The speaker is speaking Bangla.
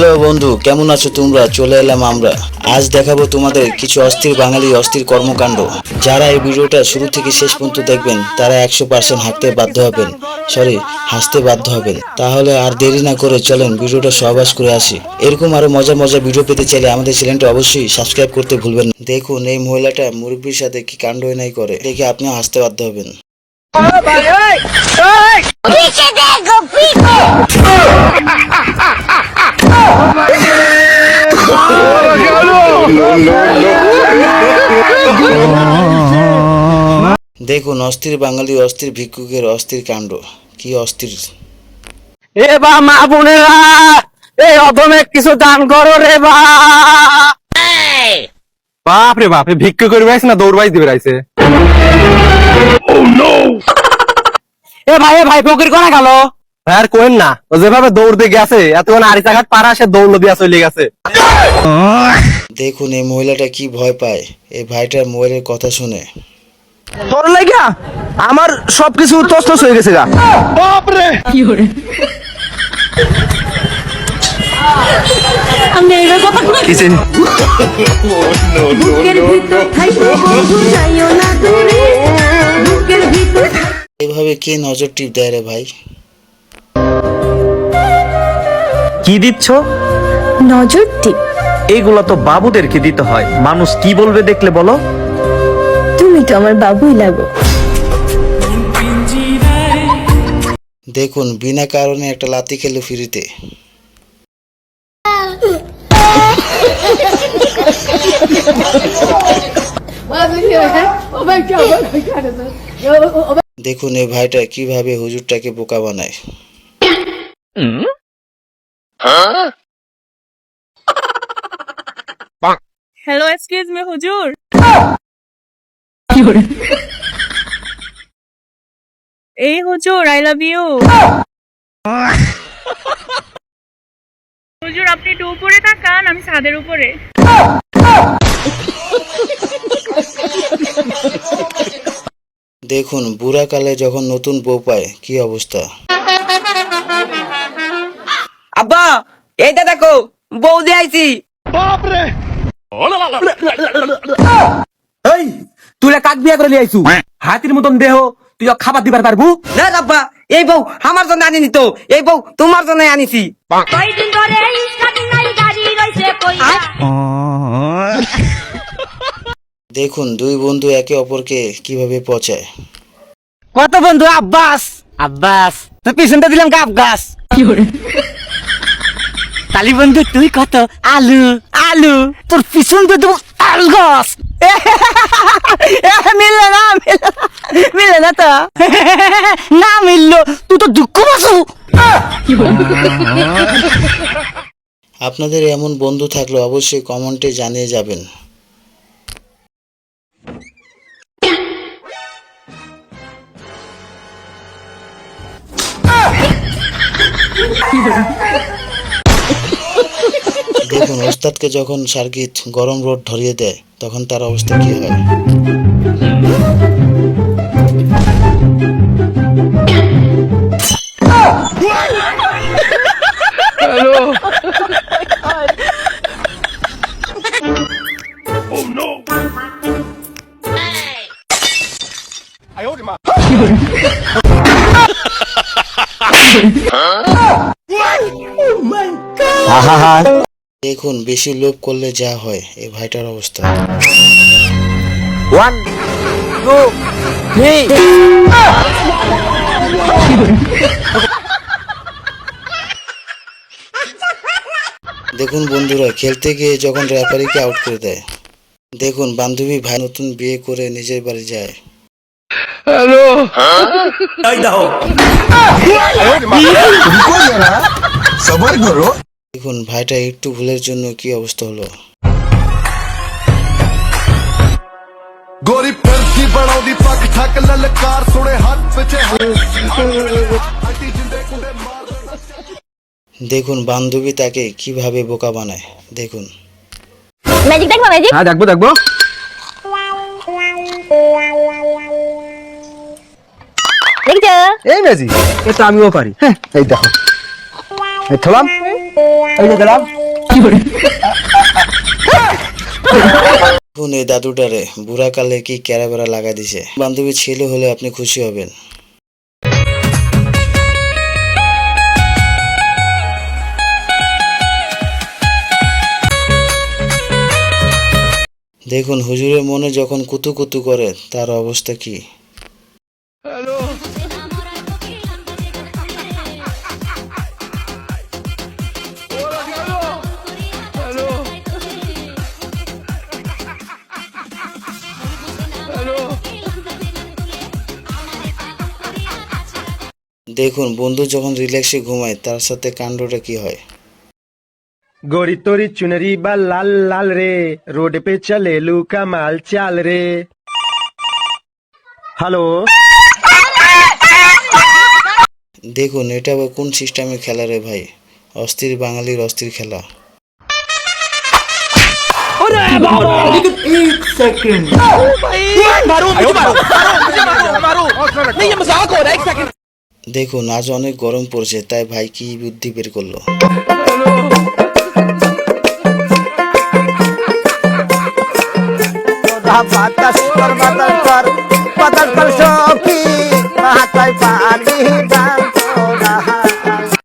হ্যালো বন্ধু, কেমন আছো তোমরা? চলে এলাম আমরা। আজ দেখাবো তোমাদের কিছু অস্থির বাঙালি অস্থির কর্মকাণ্ড। যারা এই ভিডিওটা শুরু থেকে শেষ পর্যন্ত দেখবেন তারা 100% হাসতে বাধ্য হবেন। তাহলে আর দেরি না করে চলেন ভিডিওটা সহবাস করে আসি। এরকম আরো মজা মজা ভিডিও পেতে চাইলে আমাদের চ্যানেলটা অবশ্যই সাবস্ক্রাইব করতে ভুলবেন না। দেখুন এই মহিলাটা মুরব্বির সাথে কি কাণ্ড নাই করে, দেখে আপনিও হাসতে বাধ্য হবেন। দেখুন অস্থির বাঙালি অস্থির ভিক্ষুকের অস্থির কাণ্ড, কি অস্থির। এ বা মা বোনেরা, এই অধমে কিছু দান করো রে বা। বাপ রে বাপ, ভিক্ষা করবে না দৌড়বাইজ দিবে রাইছে। এ ভাই ফকির কোনা গেল? আর কোয়েন না, ও যেভাবে দৌড় দিয়ে গেছে এতক্ষণ আরিচাঘাট পাড়া সে দৌড় দিয়া চলে গেছে। দেখুন এই মহিলাটা কি ভয় পায় এই ভাইটার মোবাইলের কথা শুনে। তোর লাগিয়া আমার সবকিছু তছনছ হয়ে গেছে গা। বাপ রে কি হরে আমি এইবার কথা কইছি। বুকের ভিতর থাইকো বন্ধু যাইও না দূরে, বুকের ভিতর। এভাবে কে নজর টিপ দেয় রে ভাই? কি দিচ্ছ? নজর টিপ। এইগুলা তো বাবুদেরকে দিতে হয়, মানুষ কি বলবে দেখলে বলো। তুমি তো আমার বাবুই লাগো। দেখুন বিনা কারণে একটা লাথি খেলো ফ্রিতে। দেখুন এই ভাইটা কিভাবে হুজুরটাকে বোকা বানায়। Hello excuse me Hazur. A Hazur I love you. হুজুর আপনি একটু উপরে তাকান, আমি ছাদের উপরে। দেখুন বুড়া কালে যখন নতুন বউ পায় কি অবস্থা। আব্বা এইটা দেখো, বউ দিয়ে আইছি। এই তুই কাক বিয়া করে নিয়ে আইছু, হাতির মতন দেহ, তুই খাবার দিবার পারবু না? আব্বা এই বউ আমার জন্য আনিনি তো, এই বউ তোমার জন্য আনিছি। দেখুন দুই বন্ধু একে অপরকে কিভাবে পচায়। কত বন্ধু? আব্বাস আব্বাস, তোর পিছনটা দিলাম গাব গাছ। কালী বন্ধু তুই কত? আলু আলু, তোর পিছন দিয়ে দেবো আল গাছ। মিললে না তো, না মিললো তুই তো দুঃখ বাসু। আপনাদের এমন বন্ধু থাকলে অবশ্যই কমেন্টে জানিয়ে যাবেন। দেখুন ওস্তাদকে যখন সার্কিট গরম রোড ধরিয়ে দেয় তখন তার অবস্থা কি হয়। দেখুন বেশি লোভ করলে যা হয় এই ভাইটার অবস্থা। 1 2 3। দেখুন বন্ধুরা খেলতে গিয়ে যখন রেফারিকে আউট করে দেয়। দেখুন বান্ধবী ভাই নতুন বিয়ে করে নিজের বাড়ি যায়। হ্যালো সবার করো। দেখুন ভাইটা একটু ভুলের জন্য কি অবস্থা হলো। गोरी फिरती बनाउदी पग ठक ललकार सुने हाथ पिछे। দেখুন বান্ধবী তাকে কিভাবে বোকা বানায়। দেখুন ম্যাজিক দেখবা? ম্যাজিক? হ্যাঁ দেখবো দেখবো। দেখছো? এই ম্যাজিক এটা আমিও পারি। এই দেখো, এই থলাম এই যে দিলাম। দেখুন এই দাদুটারে বুড়া কালে কি ক্যারা বেড়া লাগা দিছে। বান্ধবী ছেলে হলে আপনি খুশি হবেন। দেখুন হুজুরের মনে যখন কুতু কুতু করে তার অবস্থা কি। দেখুন বন্ধু যখন রিল্যাক্সে ঘুমায় তার সাথে কাণ্ডটা কি হয়। गोरी तोरी चुनरी बा लाल लाल रे, रोड पे चले लू कमाल चाल रे। हेलो, দেখুন এটা আবার কোন সিস্টেমে খেলা রে ভাই, অস্থির বাঙালির অস্থির খেলা। দেখুন আজ অনেক গরম পড়ছে তাই ভাই কি বুদ্ধি বের করলো। বাতাস কর বাতাস কর বাতাস কর সখী, হাতায় পানি